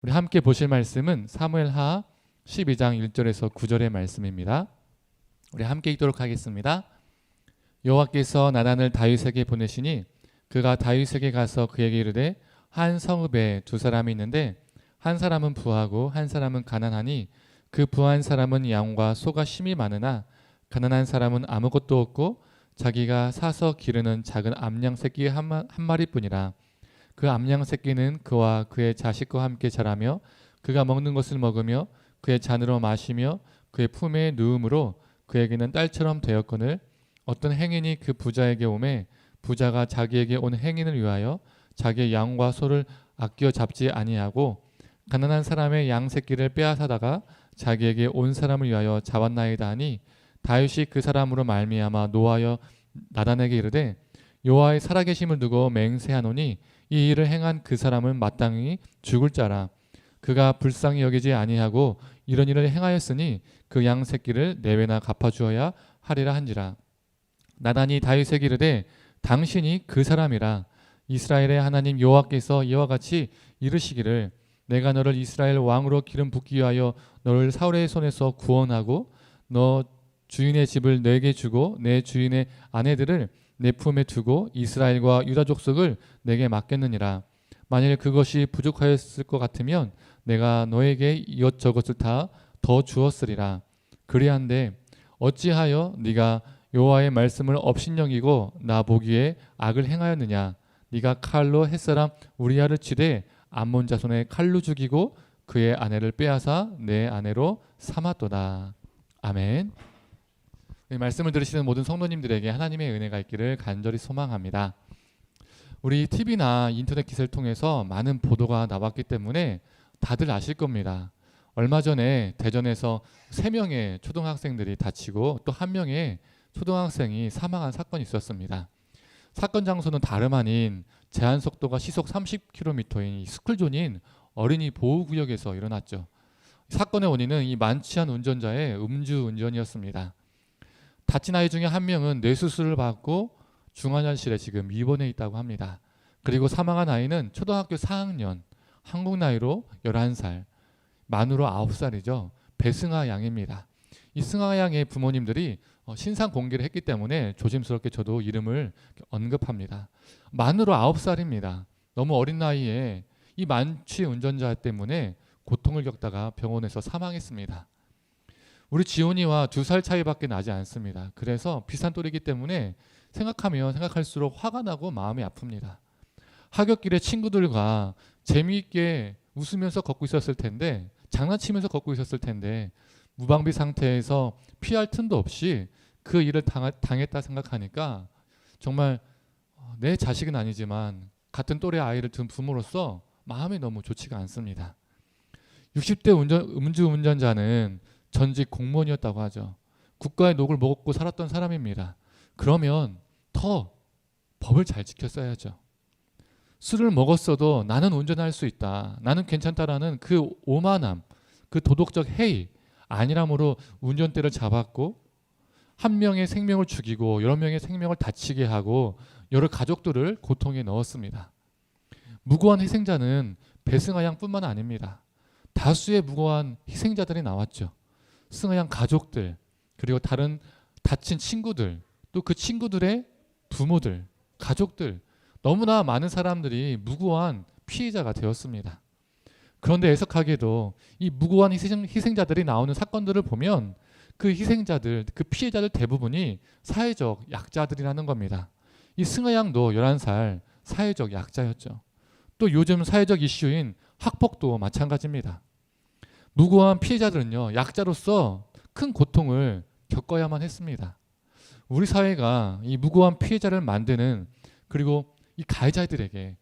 우리 함께 보실 말씀은 사무엘하 12장 1절에서 9절의 말씀입니다. 우리 함께 읽도록 하겠습니다. 여호와께서 나단을 다윗에게 보내시니 그가 다윗에게 가서 그에게 이르되 한 성읍에 두 사람이 있는데 한 사람은 부하고 한 사람은 가난하니 그 부한 사람은 양과 소가 심히 많으나 가난한 사람은 아무것도 없고 자기가 사서 기르는 작은 암양 새끼 한 마리뿐이라. 그 암양 새끼는 그와 그의 자식과 함께 자라며 그가 먹는 것을 먹으며 그의 잔으로 마시며 그의 품에 누움으로 그에게는 딸처럼 되었거늘 어떤 행인이 그 부자에게 오매 부자가 자기에게 온 행인을 위하여 자기의 양과 소를 아껴 잡지 아니하고 가난한 사람의 양 새끼를 빼앗아다가 자기에게 온 사람을 위하여 잡았나이다 하니 다윗이 그 사람으로 말미암아 노하여 나단에게 이르되 여호와의 살아계심을 두고 맹세하노니 이 일을 행한 그 사람은 마땅히 죽을 자라. 그가 불쌍히 여기지 아니하고 이런 일을 행하였으니 그 양 새끼를 내외나 갚아주어야 하리라 한지라. 나단이 다윗에게 이르되 당신이 그 사람이라. 이스라엘의 하나님 여호와께서 이와 같이 이르시기를 내가 너를 이스라엘 왕으로 기름 붓기 위하여 너를 사울의 손에서 구원하고 너 주인의 집을 내게 주고 내 주인의 아내들을 내 품에 두고 이스라엘과 유다 족속을 내게 맡겼느니라. 만일 그것이 부족하였을 것 같으면 내가 너에게 이것저것을 다 더 주었으리라. 그리한데 어찌하여 네가 여호와의 말씀을 업신여기고 나 보기에 악을 행하였느냐. 네가 칼로 햇사람 우리아를 치되 암몬 자손의 칼로 죽이고 그의 아내를 빼앗아 내 아내로 삼았도다. 아멘. 이 말씀을 들으시는 모든 성도님들에게 하나님의 은혜가 있기를 간절히 소망합니다. 우리 TV나 인터넷 기사를 통해서 많은 보도가 나왔기 때문에 다들 아실 겁니다. 얼마 전에 대전에서 3명의 초등학생들이 다치고 또 1명의 초등학생이 사망한 사건이 있었습니다. 사건 장소는 다름 아닌 제한 속도가 시속 30km인 스쿨존인 어린이 보호구역에서 일어났죠. 사건의 원인은 이 만취한 운전자의 음주운전이었습니다. 다친 아이 중에 1명은 뇌수술을 받고 중환자실에 지금 입원해 있다고 합니다. 그리고 사망한 아이는 초등학교 4학년, 한국 나이로 11살, 만으로 9살이죠. 배승아 양입니다. 이 승아 양의 부모님들이 신상 공개를 했기 때문에 조심스럽게 저도 이름을 언급합니다. 만으로 9살입니다. 너무 어린 나이에 이 만취 운전자 때문에 고통을 겪다가 병원에서 사망했습니다. 우리 지온이와 2살 차이밖에 나지 않습니다. 그래서 비슷한 또래이기 때문에 생각하면 생각할수록 화가 나고 마음이 아픕니다. 하굣길에 친구들과 재미있게 웃으면서 걷고 있었을 텐데, 장난치면서 걷고 있었을 텐데 무방비 상태에서 피할 틈도 없이 그 일을 당했다 생각하니까 정말 내 자식은 아니지만 같은 또래 아이를 둔 부모로서 마음이 너무 좋지가 않습니다. 60대 음주운전자는 전직 공무원이었다고 하죠. 국가의 녹을 먹고 살았던 사람입니다. 그러면 더 법을 잘 지켰어야죠. 술을 먹었어도 나는 운전할 수 있다, 나는 괜찮다라는 그 오만함, 그 도덕적 해이 안일함으로 운전대를 잡았고 한 명의 생명을 죽이고 여러 명의 생명을 다치게 하고 여러 가족들을 고통에 넣었습니다. 무고한 희생자는 배승아 양뿐만 아닙니다. 다수의 무고한 희생자들이 나왔죠. 승아 양 가족들, 그리고 다른 다친 친구들, 또 그 친구들의 부모들, 가족들, 너무나 많은 사람들이 무고한 피해자가 되었습니다. 그런데 애석하게도 이 무고한 희생자들이 나오는 사건들을 보면 그 희생자들, 그 피해자들 대부분이 사회적 약자들이라는 겁니다. 이 승아 양도 11살 사회적 약자였죠. 또 요즘 사회적 이슈인 학폭도 마찬가지입니다. 무고한 피해자들은요, 약자로서 큰 고통을 겪어야만 했습니다. 우리 사회가 이 무고한 피해자를 만드는, 그리고 이 가해자들에게,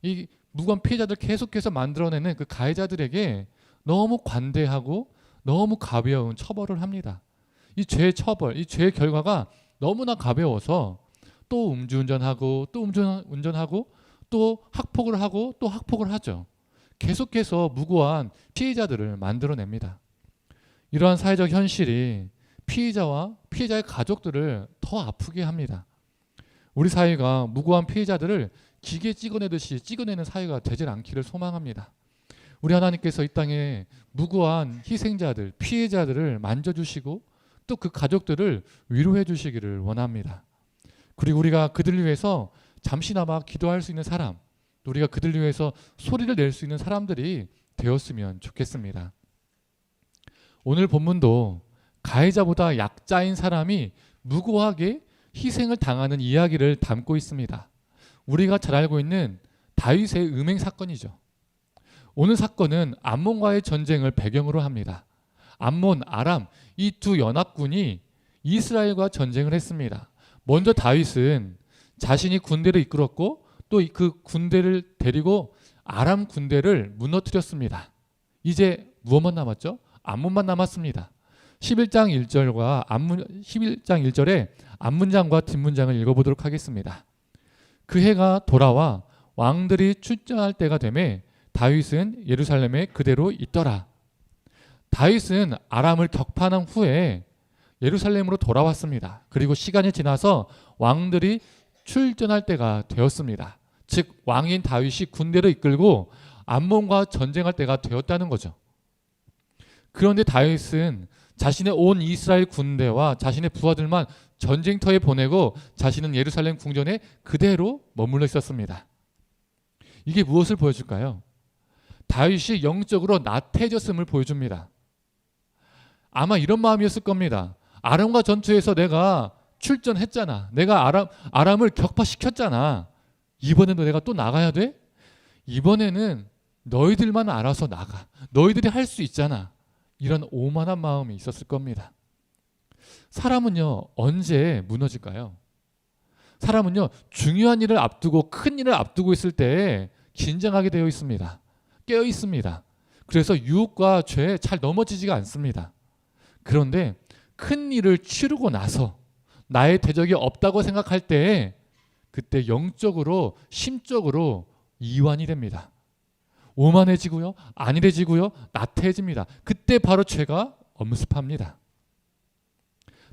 이 무고한 피해자들 계속해서 만들어내는 그 가해자들에게 너무 관대하고 너무 가벼운 처벌을 합니다. 이 죄의 처벌, 이 죄의 결과가 너무나 가벼워서 또 음주운전하고 또 음주운전하고 또 학폭을 하고 또 학폭을 하죠. 계속해서 무고한 피해자들을 만들어냅니다. 이러한 사회적 현실이 피해자와 피해자의 가족들을 더 아프게 합니다. 우리 사회가 무고한 피해자들을 기계 찍어내듯이 찍어내는 사회가 되질 않기를 소망합니다. 우리 하나님께서 이 땅에 무고한 희생자들, 피해자들을 만져주시고 또 그 가족들을 위로해 주시기를 원합니다. 그리고 우리가 그들을 위해서 잠시나마 기도할 수 있는 사람, 또 우리가 그들을 위해서 소리를 낼 수 있는 사람들이 되었으면 좋겠습니다. 오늘 본문도 가해자보다 약자인 사람이 무고하게 희생을 당하는 이야기를 담고 있습니다. 우리가 잘 알고 있는 다윗의 음행 사건이죠. 오늘 사건은 암몬과의 전쟁을 배경으로 합니다. 암몬, 아람 이 두 연합군이 이스라엘과 전쟁을 했습니다. 먼저 다윗은 자신이 군대를 이끌었고 또 그 군대를 데리고 아람 군대를 무너뜨렸습니다. 이제 무엇만 남았죠? 암몬만 남았습니다. 11장 1절에 앞문장과 뒷문장을 읽어보도록 하겠습니다. 그 해가 돌아와 왕들이 출전할 때가 되매 다윗은 예루살렘에 그대로 있더라. 다윗은 아람을 격파한 후에 예루살렘으로 돌아왔습니다. 그리고 시간이 지나서 왕들이 출전할 때가 되었습니다. 즉 왕인 다윗이 군대를 이끌고 암몬과 전쟁할 때가 되었다는 거죠. 그런데 다윗은 자신의 온 이스라엘 군대와 자신의 부하들만 전쟁터에 보내고 자신은 예루살렘 궁전에 그대로 머물러 있었습니다. 이게 무엇을 보여줄까요? 다윗이 영적으로 나태해졌음을 보여줍니다. 아마 이런 마음이었을 겁니다. 아람과 전투에서 내가 출전했잖아. 내가 아람을 격파시켰잖아. 이번에도 내가 또 나가야 돼? 이번에는 너희들만 알아서 나가. 너희들이 할 수 있잖아. 이런 오만한 마음이 있었을 겁니다. 사람은요, 언제 무너질까요? 사람은요, 중요한 일을 앞두고 큰 일을 앞두고 있을 때 긴장하게 되어 있습니다. 깨어 있습니다. 그래서 유혹과 죄에 잘 넘어지지가 않습니다. 그런데 큰 일을 치르고 나서 나의 대적이 없다고 생각할 때 그때 영적으로 심적으로 이완이 됩니다. 오만해지고요, 안일해지고요, 나태해집니다. 그때 바로 죄가 엄습합니다.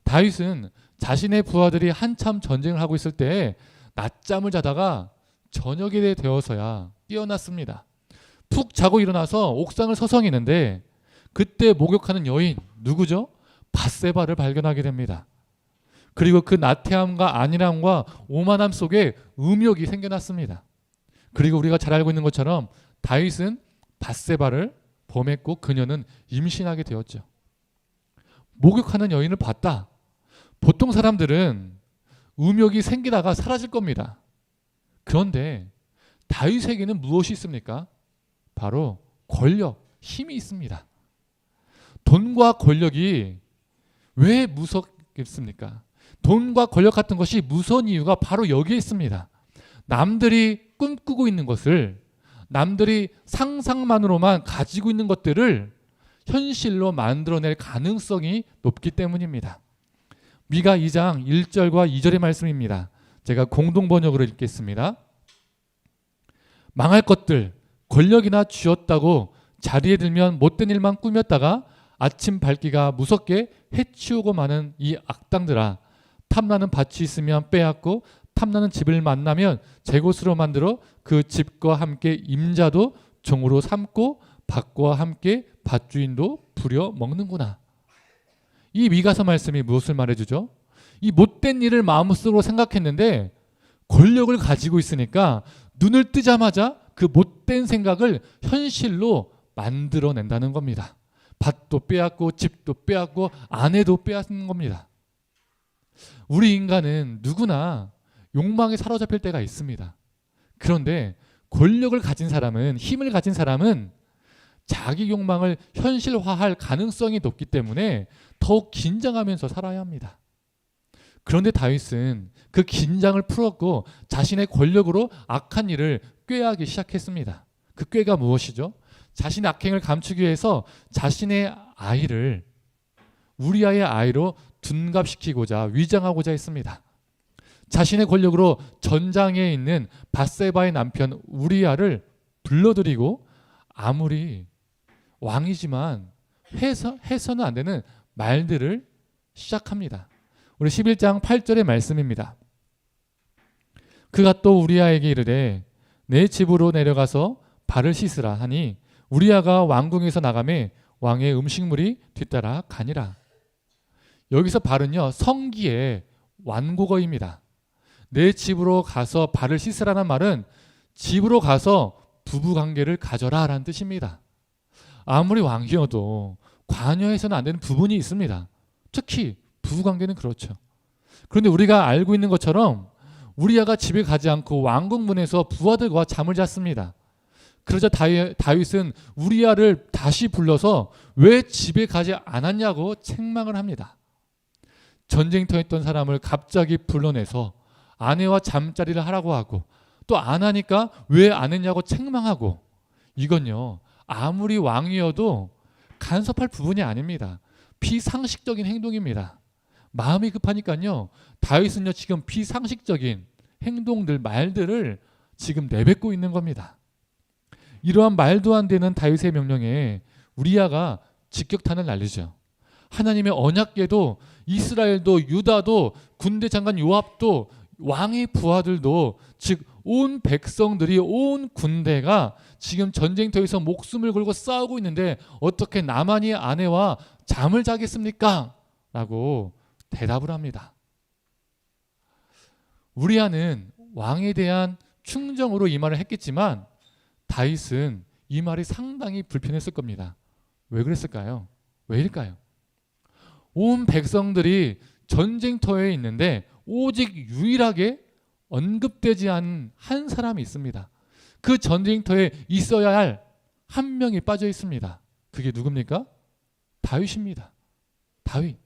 다윗은 자신의 부하들이 한참 전쟁을 하고 있을 때 낮잠을 자다가 저녁이 되어서야 깨어났습니다. 푹 자고 일어나서 옥상을 서성이는데 그때 목욕하는 여인 누구죠? 밧세바를 발견하게 됩니다. 그리고 그 나태함과 안일함과 오만함 속에 음욕이 생겨났습니다. 그리고 우리가 잘 알고 있는 것처럼 다윗은 밧세바를 범했고 그녀는 임신하게 되었죠. 목욕하는 여인을 봤다. 보통 사람들은 음욕이 생기다가 사라질 겁니다. 그런데 다윗에게는 무엇이 있습니까? 바로 권력, 힘이 있습니다. 돈과 권력이 왜 무섭겠습니까? 돈과 권력 같은 것이 무서운 이유가 바로 여기에 있습니다. 남들이 꿈꾸고 있는 것을, 남들이 상상만으로만 가지고 있는 것들을 현실로 만들어낼 가능성이 높기 때문입니다. 미가 2장 1절과 2절의 말씀입니다. 제가 공동 번역으로 읽겠습니다. 망할 것들, 권력이나 쥐었다고 자리에 들면 못된 일만 꾸몄다가 아침 밝기가 무섭게 해치우고 마는 이 악당들아, 탐나는 밭이 있으면 빼앗고 탐나는 집을 만나면 제 곳으로 만들어 그 집과 함께 임자도 종으로 삼고 밭과 함께 밭주인도 부려 먹는구나. 이 미가서 말씀이 무엇을 말해주죠? 이 못된 일을 마음속으로 생각했는데 권력을 가지고 있으니까 눈을 뜨자마자 그 못된 생각을 현실로 만들어낸다는 겁니다. 밭도 빼앗고 집도 빼앗고 아내도 빼앗는 겁니다. 우리 인간은 누구나 욕망에 사로잡힐 때가 있습니다. 그런데 권력을 가진 사람은, 힘을 가진 사람은 자기 욕망을 현실화할 가능성이 높기 때문에 더욱 긴장하면서 살아야 합니다. 그런데 다윗은 그 긴장을 풀었고 자신의 권력으로 악한 일을 꾀하기 시작했습니다. 그 꾀가 무엇이죠? 자신의 악행을 감추기 위해서 자신의 아이를 우리아의 아이로 둔갑시키고자 위장하고자 했습니다. 자신의 권력으로 전장에 있는 밧세바의 남편 우리아를 불러들이고 아무리 왕이지만 해서는 안 되는 말들을 시작합니다. 우리 11장 8절의 말씀입니다. 그가 또 우리아에게 이르되 내 집으로 내려가서 발을 씻으라 하니 우리아가 왕궁에서 나가매 왕의 음식물이 뒤따라 가니라. 여기서 발은요 성기의 완곡어입니다. 내 집으로 가서 발을 씻으라는 말은 집으로 가서 부부관계를 가져라 라는 뜻입니다. 아무리 왕이어도 관여해서는 안 되는 부분이 있습니다. 특히 부부관계는 그렇죠. 그런데 우리가 알고 있는 것처럼 우리아가 집에 가지 않고 왕궁문에서 부하들과 잠을 잤습니다. 그러자 다윗은 우리아를 다시 불러서 왜 집에 가지 않았냐고 책망을 합니다. 전쟁터에 있던 사람을 갑자기 불러내서 아내와 잠자리를 하라고 하고 또 안 하니까 왜 안 했냐고 책망하고, 이건요 아무리 왕이어도 간섭할 부분이 아닙니다. 비상식적인 행동입니다. 마음이 급하니까요 다윗은요 지금 비상식적인 행동들, 말들을 지금 내뱉고 있는 겁니다. 이러한 말도 안 되는 다윗의 명령에 우리아가 직격탄을 날리죠. 하나님의 언약궤도 이스라엘도 유다도 군대 장관 요압도 왕의 부하들도, 즉 온 백성들이, 온 군대가 지금 전쟁터에서 목숨을 걸고 싸우고 있는데 어떻게 나만이 아내와 잠을 자겠습니까? 라고 대답을 합니다. 우리아는 왕에 대한 충정으로 이 말을 했겠지만 다윗은 이 말이 상당히 불편했을 겁니다. 왜 그랬을까요? 왜일까요? 온 백성들이 전쟁터에 있는데 오직 유일하게 언급되지 않은 한 사람이 있습니다. 그 전쟁터에 있어야 할 한 명이 빠져 있습니다. 그게 누굽니까? 다윗입니다. 다윗.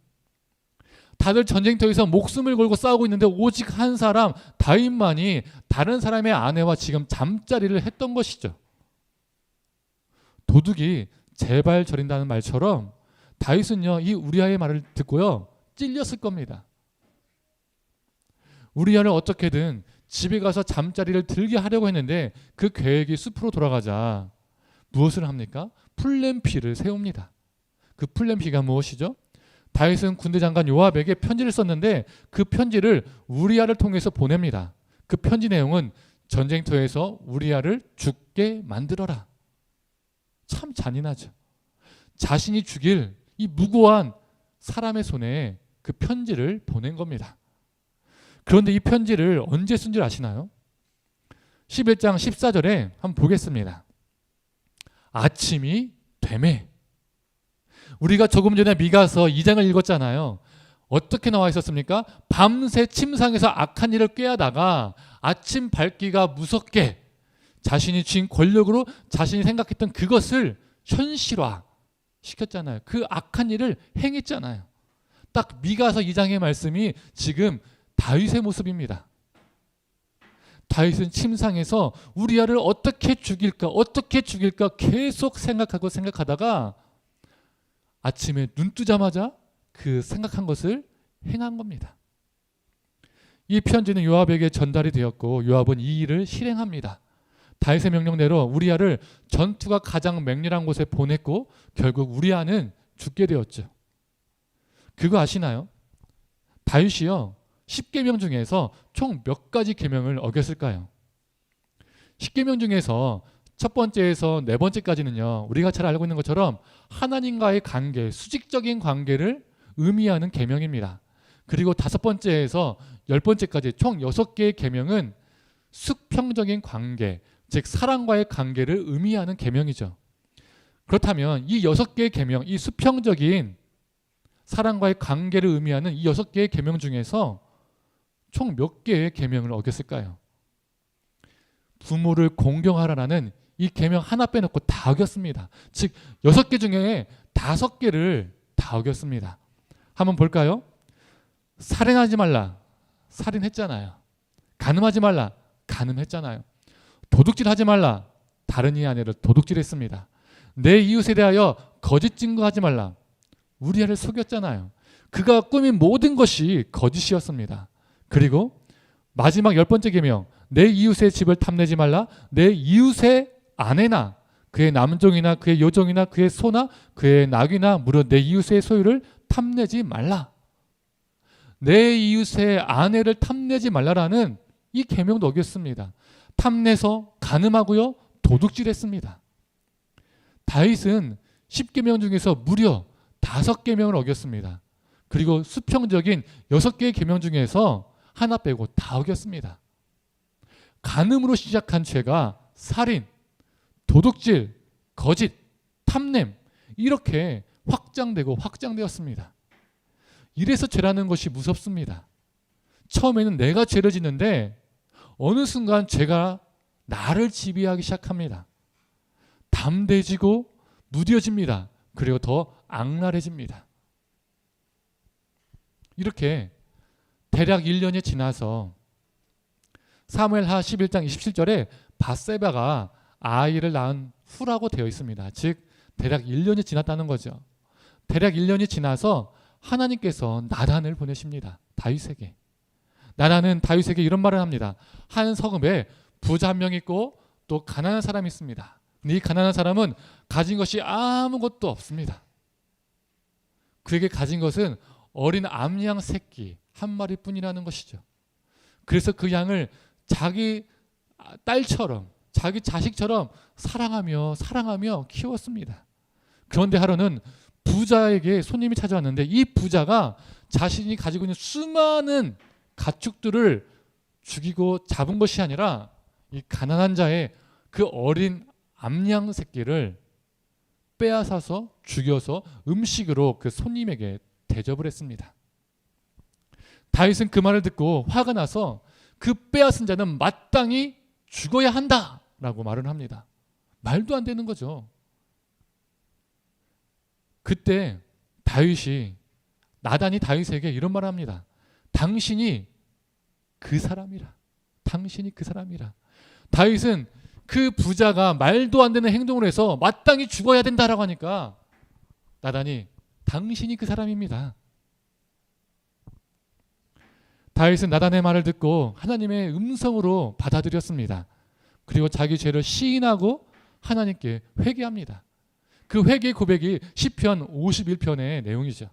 다들 전쟁터에서 목숨을 걸고 싸우고 있는데 오직 한 사람 다윗만이 다른 사람의 아내와 지금 잠자리를 했던 것이죠. 도둑이 제발 저린다는 말처럼 다윗은요 이 우리아의 말을 듣고요 찔렸을 겁니다. 우리아를 어떻게든 집에 가서 잠자리를 들게 하려고 했는데 그 계획이 숲으로 돌아가자 무엇을 합니까? 플랜 B를 세웁니다. 그 플랜 B가 무엇이죠? 다윗은 군대 장관 요압에게 편지를 썼는데 그 편지를 우리아를 통해서 보냅니다. 그 편지 내용은 전쟁터에서 우리아를 죽게 만들어라. 참 잔인하죠. 자신이 죽일 이 무고한 사람의 손에 그 편지를 보낸 겁니다. 그런데 이 편지를 언제 쓴 줄 아시나요? 11장 14절에 한번 보겠습니다. 아침이 되매. 우리가 조금 전에 미가서 2장을 읽었잖아요. 어떻게 나와 있었습니까? 밤새 침상에서 악한 일을 꾀하다가 아침 밝기가 무섭게 자신이 쥔 권력으로 자신이 생각했던 그것을 현실화 시켰잖아요. 그 악한 일을 행했잖아요. 딱 미가서 2장의 말씀이 지금 다윗의 모습입니다. 다윗은 침상에서 우리아를 어떻게 죽일까 계속 생각하다가 아침에 눈 뜨자마자 그 생각한 것을 행한 겁니다. 이 편지는 요압에게 전달이 되었고 요압은 이 일을 실행합니다. 다윗의 명령대로 우리아를 전투가 가장 맹렬한 곳에 보냈고 결국 우리아는 죽게 되었죠. 그거 아시나요? 다윗이요 10계명 중에서 총 몇 가지 계명을 어겼을까요? 10계명 중에서 첫 번째에서 네 번째까지는요 우리가 잘 알고 있는 것처럼 하나님과의 관계, 수직적인 관계를 의미하는 계명입니다. 그리고 다섯 번째에서 열 번째까지 총 6개의 계명은 수평적인 관계, 즉 사랑과의 관계를 의미하는 계명이죠. 그렇다면 이 6개의 계명, 이 수평적인 사랑과의 관계를 의미하는 이 6개의 계명 중에서 총 몇 개의 계명을 어겼을까요? 부모를 공경하라라는 이 계명 하나 빼놓고 다 어겼습니다. 즉 6개 중에 5개를 다 어겼습니다. 한번 볼까요? 살인하지 말라. 살인했잖아요. 간음하지 말라. 간음했잖아요. 도둑질하지 말라. 다른 이의 아내를 도둑질했습니다. 내 이웃에 대하여 거짓 증거하지 말라. 우리아를 속였잖아요. 그가 꾸민 모든 것이 거짓이었습니다. 그리고 마지막 10번째 계명, 내 이웃의 집을 탐내지 말라. 내 이웃의 아내나 그의 남종이나 그의 여종이나 그의 소나 그의 낙이나 무릇 내 이웃의 소유를 탐내지 말라. 내 이웃의 아내를 탐내지 말라라는 이 계명도 어겼습니다. 탐내서 간음하고요 도둑질했습니다. 다윗은 10계명 중에서 무려 5계명을 어겼습니다. 그리고 수평적인 6개의 계명 중에서 하나 빼고 다 어겼습니다. 간음으로 시작한 죄가 살인, 도둑질, 거짓, 탐냄 이렇게 확장되었습니다. 이래서 죄라는 것이 무섭습니다. 처음에는 내가 죄를 짓는데 어느 순간 죄가 나를 지배하기 시작합니다. 담대해지고 무뎌집니다. 그리고 더 악랄해집니다. 이렇게 대략 1년이 지나서 사무엘하 11장 27절에 밧세바가 아이를 낳은 후라고 되어 있습니다. 즉 대략 1년이 지났다는 거죠. 대략 1년이 지나서 하나님께서 나단을 보내십니다. 다윗에게. 나단은 다윗에게 이런 말을 합니다. 한 성읍에 부자 한 명 있고 또 가난한 사람이 있습니다. 근데 이 가난한 사람은 가진 것이 아무것도 없습니다. 그에게 가진 것은 어린 암양 새끼 한 마리뿐이라는 것이죠. 그래서 그 양을 자기 딸처럼 자기 자식처럼 사랑하며 키웠습니다. 그런데 하루는 부자에게 손님이 찾아왔는데 이 부자가 자신이 가지고 있는 수많은 가축들을 죽이고 잡은 것이 아니라 이 가난한 자의 그 어린 암양 새끼를 빼앗아서 죽여서 음식으로 그 손님에게 대접을 했습니다. 다윗은 그 말을 듣고 화가 나서 그 빼앗은 자는 마땅히 죽어야 한다라고 말을 합니다. 말도 안 되는 거죠. 그때 나단이 다윗에게 이런 말을 합니다. 당신이 그 사람이라. 다윗은 그 부자가 말도 안 되는 행동을 해서 마땅히 죽어야 된다라고 하니까 나단이 당신이 그 사람입니다. 다윗은 나단의 말을 듣고 하나님의 음성으로 받아들였습니다. 그리고 자기 죄를 시인하고 하나님께 회개합니다. 그 회개 고백이 시편 51편의 내용이죠.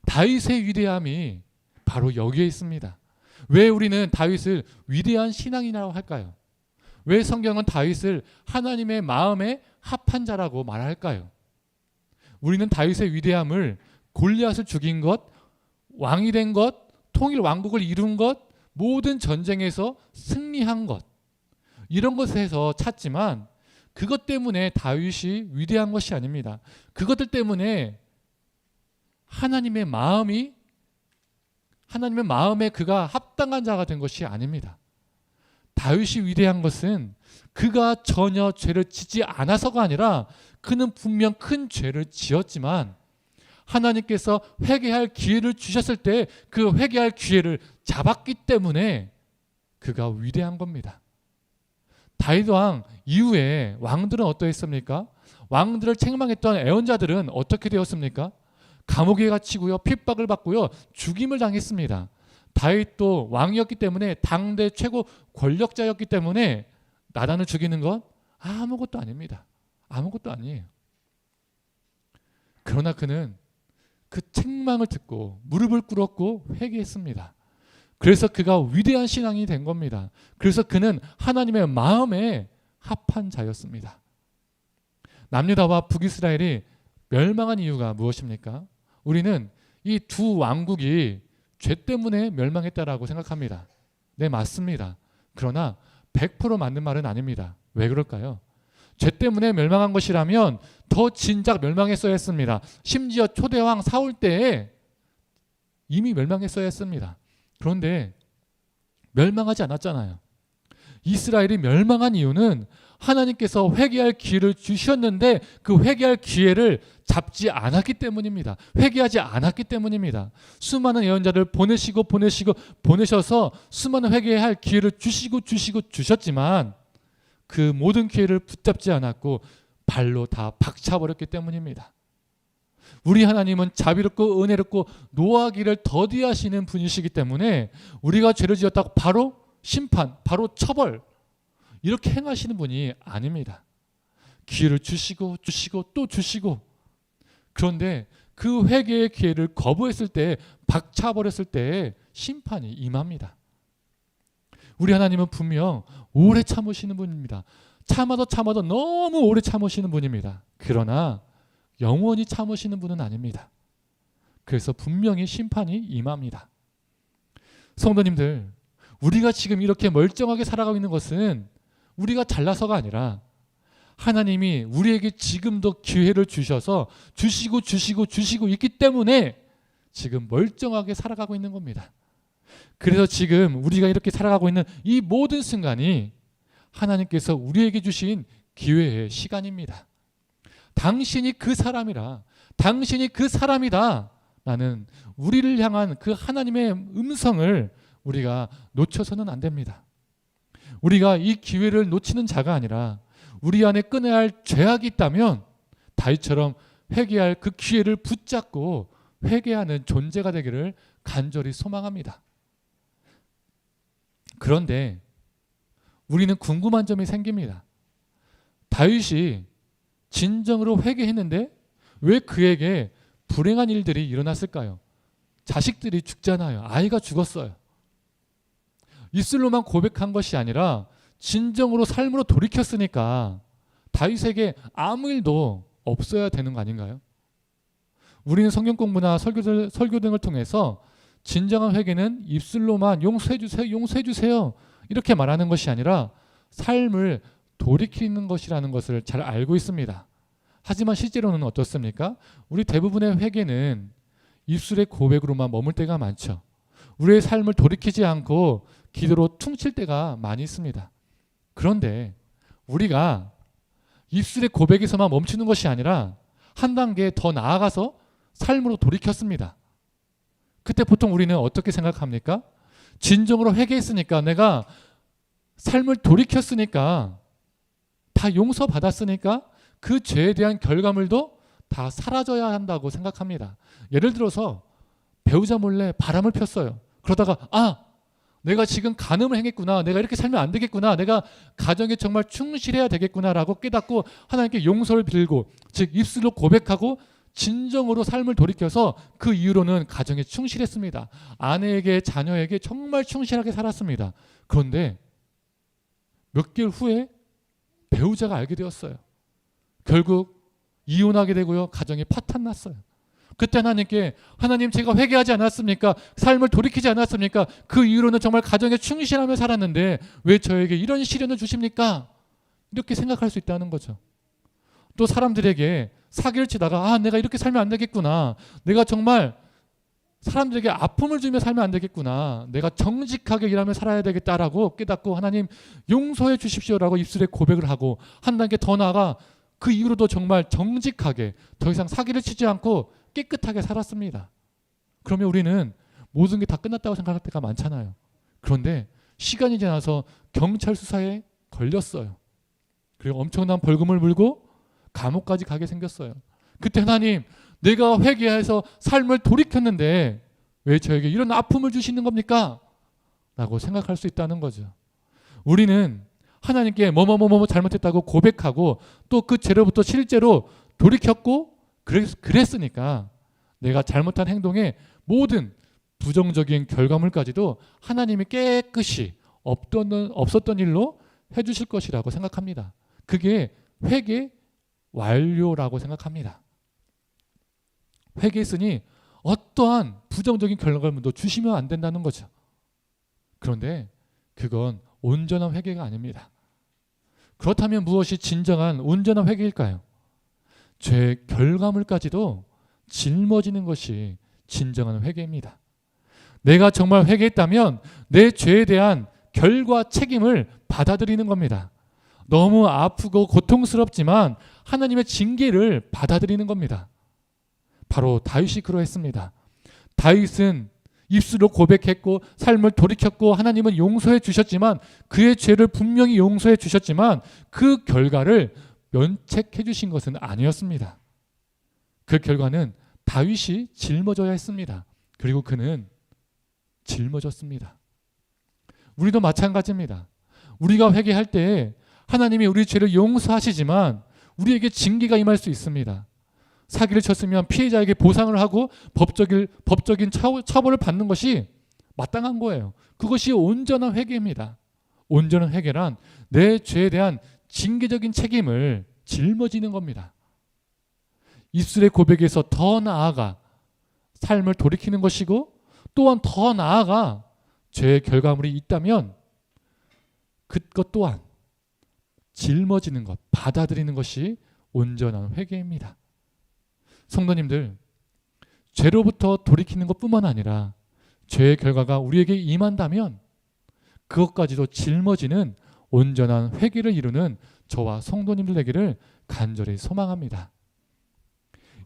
다윗의 위대함이 바로 여기에 있습니다. 왜 우리는 다윗을 위대한 신앙이라고 할까요? 왜 성경은 다윗을 하나님의 마음에 합한 자라고 말할까요? 우리는 다윗의 위대함을 골리앗을 죽인 것, 왕이 된 것, 통일 왕국을 이룬 것, 모든 전쟁에서 승리한 것 이런 것에서 찾지만 그것 때문에 다윗이 위대한 것이 아닙니다. 그것들 때문에 하나님의 마음에 그가 합당한 자가 된 것이 아닙니다. 다윗이 위대한 것은 그가 전혀 죄를 짓지 않아서가 아니라 그는 분명 큰 죄를 지었지만 하나님께서 회개할 기회를 주셨을 때 그 회개할 기회를 잡았기 때문에 그가 위대한 겁니다. 다윗 왕 이후에 왕들은 어떠했습니까? 왕들을 책망했던 애언자들은 어떻게 되었습니까? 감옥에 갇히고요, 핍박을 받고요, 죽임을 당했습니다. 다윗도 왕이었기 때문에 당대 최고 권력자였기 때문에 나단을 죽이는 건 아무것도 아닙니다. 아무것도 아니에요. 그러나 그는 그 책망을 듣고 무릎을 꿇었고 회개했습니다. 그래서 그가 위대한 신앙이 된 겁니다. 그래서 그는 하나님의 마음에 합한 자였습니다. 남유다와 북이스라엘이 멸망한 이유가 무엇입니까? 우리는 이 두 왕국이 죄 때문에 멸망했다라고 생각합니다. 네, 맞습니다. 그러나 100% 맞는 말은 아닙니다. 왜 그럴까요? 죄 때문에 멸망한 것이라면 더 진작 멸망했어야 했습니다. 심지어 초대왕 사울 때에 이미 멸망했어야 했습니다. 그런데 멸망하지 않았잖아요. 이스라엘이 멸망한 이유는 하나님께서 회개할 기회를 주셨는데 그 회개할 기회를 잡지 않았기 때문입니다. 회개하지 않았기 때문입니다. 수많은 예언자를 보내셔서 수많은 회개할 기회를 주셨지만 그 모든 기회를 붙잡지 않았고 발로 다 박차버렸기 때문입니다. 우리 하나님은 자비롭고 은혜롭고 노하기를 더디하시는 분이시기 때문에 우리가 죄를 지었다고 바로 심판, 바로 처벌 이렇게 행하시는 분이 아닙니다. 기회를 주시고 또 주시고 그런데 그 회개의 기회를 거부했을 때 박차버렸을 때 심판이 임합니다. 우리 하나님은 분명 오래 참으시는 분입니다. 참아도 너무 오래 참으시는 분입니다. 그러나 영원히 참으시는 분은 아닙니다. 그래서 분명히 심판이 임합니다. 성도님들, 우리가 지금 이렇게 멀쩡하게 살아가고 있는 것은 우리가 잘나서가 아니라 하나님이 우리에게 지금도 기회를 주셔서 주시고 있기 때문에 지금 멀쩡하게 살아가고 있는 겁니다. 그래서 지금 우리가 이렇게 살아가고 있는 이 모든 순간이 하나님께서 우리에게 주신 기회의 시간입니다. 당신이 그 사람이라, 당신이 그 사람이다 라는 우리를 향한 그 하나님의 음성을 우리가 놓쳐서는 안 됩니다. 우리가 이 기회를 놓치는 자가 아니라 우리 안에 끊어야 할 죄악이 있다면 다윗처럼 회개할 그 기회를 붙잡고 회개하는 존재가 되기를 간절히 소망합니다. 그런데 우리는 궁금한 점이 생깁니다. 다윗이 진정으로 회개했는데 왜 그에게 불행한 일들이 일어났을까요? 자식들이 죽잖아요. 아이가 죽었어요. 입술로만 고백한 것이 아니라 진정으로 삶으로 돌이켰으니까 다윗에게 아무 일도 없어야 되는 거 아닌가요? 우리는 성경 공부나 설교 등을 통해서 진정한 회개는 입술로만 용서해 주세요 이렇게 말하는 것이 아니라 삶을 돌이키는 것이라는 것을 잘 알고 있습니다. 하지만 실제로는 어떻습니까? 우리 대부분의 회개는 입술의 고백으로만 머물 때가 많죠. 우리의 삶을 돌이키지 않고 기도로 퉁칠 때가 많이 있습니다. 그런데 우리가 입술의 고백에서만 멈추는 것이 아니라 한 단계 더 나아가서 삶으로 돌이켰습니다. 그때 보통 우리는 어떻게 생각합니까? 진정으로 회개했으니까, 내가 삶을 돌이켰으니까, 다 용서받았으니까 그 죄에 대한 결과물도 다 사라져야 한다고 생각합니다. 예를 들어서 배우자 몰래 바람을 폈어요. 그러다가 내가 지금 간음을 행했구나, 내가 이렇게 살면 안 되겠구나, 내가 가정에 정말 충실해야 되겠구나라고 깨닫고 하나님께 용서를 빌고, 즉 입술로 고백하고 진정으로 삶을 돌이켜서 그 이후로는 가정에 충실했습니다. 아내에게, 자녀에게 정말 충실하게 살았습니다. 그런데 몇 개월 후에 배우자가 알게 되었어요. 결국 이혼하게 되고요, 가정이 파탄 났어요. 그때 하나님께, 하나님 제가 회개하지 않았습니까? 삶을 돌이키지 않았습니까? 그 이후로는 정말 가정에 충실하며 살았는데 왜 저에게 이런 시련을 주십니까? 이렇게 생각할 수 있다는 거죠. 또 사람들에게 사기를 치다가 내가 이렇게 살면 안 되겠구나, 내가 정말 사람들에게 아픔을 주며 살면 안 되겠구나, 내가 정직하게 일하며 살아야 되겠다라고 깨닫고 하나님 용서해 주십시오라고 입술에 고백을 하고 한 단계 더 나아가 그 이후로도 정말 정직하게 더 이상 사기를 치지 않고 깨끗하게 살았습니다. 그러면 우리는 모든 게 다 끝났다고 생각할 때가 많잖아요. 그런데 시간이 지나서 경찰 수사에 걸렸어요. 그리고 엄청난 벌금을 물고 감옥까지 가게 생겼어요. 그때 하나님, 내가 회개해서 삶을 돌이켰는데 왜 저에게 이런 아픔을 주시는 겁니까? 라고 생각할 수 있다는 거죠. 우리는 하나님께 뭐뭐 잘못했다고 고백하고 또 그 죄로부터 실제로 돌이켰고 그랬으니까 내가 잘못한 행동에 모든 부정적인 결과물까지도 하나님이 깨끗이 없었던 일로 해주실 것이라고 생각합니다. 그게 회개 완료라고 생각합니다. 회개했으니 어떠한 부정적인 결과물도 주시면 안 된다는 거죠. 그런데 그건 온전한 회개가 아닙니다. 그렇다면 무엇이 진정한 온전한 회개일까요? 죄의 결과물까지도 짊어지는 것이 진정한 회개입니다. 내가 정말 회개했다면 내 죄에 대한 결과 책임을 받아들이는 겁니다. 너무 아프고 고통스럽지만 하나님의 징계를 받아들이는 겁니다. 바로 다윗이 그러했습니다. 다윗은 입술로 고백했고 삶을 돌이켰고 하나님은 용서해 주셨지만, 그의 죄를 분명히 용서해 주셨지만 그 결과를 면책해 주신 것은 아니었습니다. 그 결과는 다윗이 짊어져야 했습니다. 그리고 그는 짊어졌습니다. 우리도 마찬가지입니다. 우리가 회개할 때 하나님이 우리 죄를 용서하시지만 우리에게 징계가 임할 수 있습니다. 사기를 쳤으면 피해자에게 보상을 하고 법적인 처벌을 받는 것이 마땅한 거예요. 그것이 온전한 회개입니다. 온전한 회개란 내 죄에 대한 징계적인 책임을 짊어지는 겁니다. 입술의 고백에서 더 나아가 삶을 돌이키는 것이고, 또한 더 나아가 죄의 결과물이 있다면 그것 또한 짊어지는 것, 받아들이는 것이 온전한 회개입니다. 성도님들, 죄로부터 돌이키는 것뿐만 아니라 죄의 결과가 우리에게 임한다면 그것까지도 짊어지는 온전한 회개를 이루는 저와 성도님들 되기를 간절히 소망합니다.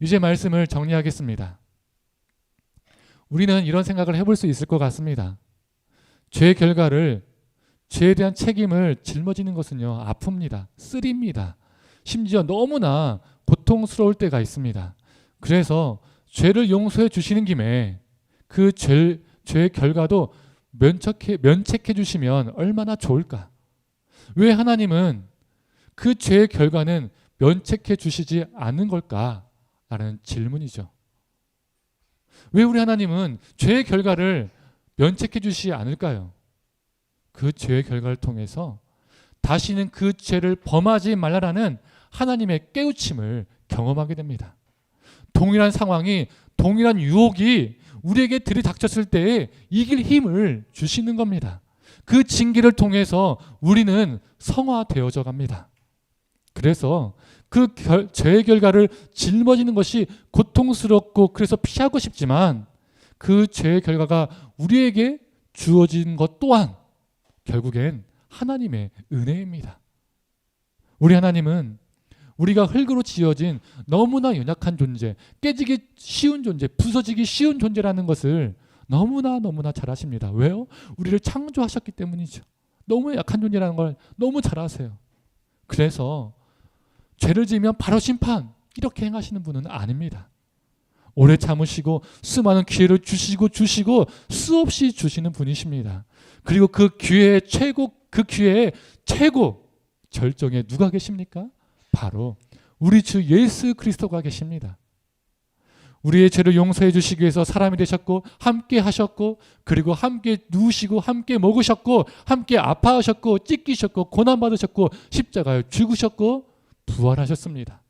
이제 말씀을 정리하겠습니다. 우리는 이런 생각을 해볼 수 있을 것 같습니다. 죄의 결과를, 죄에 대한 책임을 짊어지는 것은요, 아픕니다. 쓰립니다. 심지어 너무나 고통스러울 때가 있습니다. 그래서 죄를 용서해 주시는 김에 그 죄의 결과도 면책해 주시면 얼마나 좋을까? 왜 하나님은 그 죄의 결과는 면책해 주시지 않는 걸까? 라는 질문이죠. 왜 우리 하나님은 죄의 결과를 면책해 주시지 않을까요? 그 죄의 결과를 통해서 다시는 그 죄를 범하지 말라라는 하나님의 깨우침을 경험하게 됩니다. 동일한 상황이, 동일한 유혹이 우리에게 들이닥쳤을 때에 이길 힘을 주시는 겁니다. 그 징계를 통해서 우리는 성화되어져 갑니다. 그래서 그 죄의 결과를 짊어지는 것이 고통스럽고 그래서 피하고 싶지만 그 죄의 결과가 우리에게 주어진 것 또한 결국엔 하나님의 은혜입니다. 우리 하나님은 우리가 흙으로 지어진 너무나 연약한 존재, 깨지기 쉬운 존재, 부서지기 쉬운 존재라는 것을 너무나 잘 아십니다. 왜요? 우리를 창조하셨기 때문이죠. 너무 약한 존재라는 걸 너무 잘 아세요. 그래서 죄를 지으면 바로 심판, 이렇게 행하시는 분은 아닙니다. 오래 참으시고 수많은 기회를 주시고 수없이 주시는 분이십니다. 그리고 그 기회의 최고 절정에 누가 계십니까? 바로 우리 주 예수 그리스도가 계십니다. 우리의 죄를 용서해 주시기 위해서 사람이 되셨고 함께 하셨고, 그리고 함께 누우시고 함께 먹으셨고 함께 아파하셨고 찢기셨고 고난받으셨고 십자가에 죽으셨고 부활하셨습니다.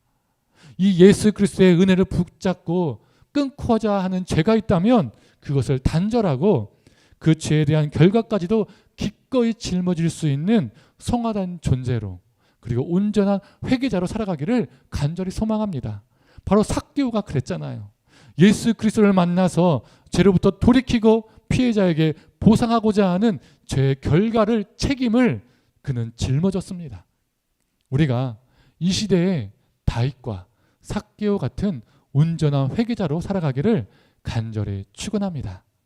이 예수 그리스도의 은혜를 붙잡고 끊고자 하는 죄가 있다면 그것을 단절하고 그 죄에 대한 결과까지도 기꺼이 짊어질 수 있는 성화된 존재로, 그리고 온전한 회개자로 살아가기를 간절히 소망합니다. 바로 삭개오가 그랬잖아요. 예수 그리스도를 만나서 죄로부터 돌이키고 피해자에게 보상하고자 하는 죄의 결과를, 책임을 그는 짊어졌습니다. 우리가 이 시대에 다윗과 삭개오 같은 온전한 회개자로 살아가기를 간절히 축원합니다.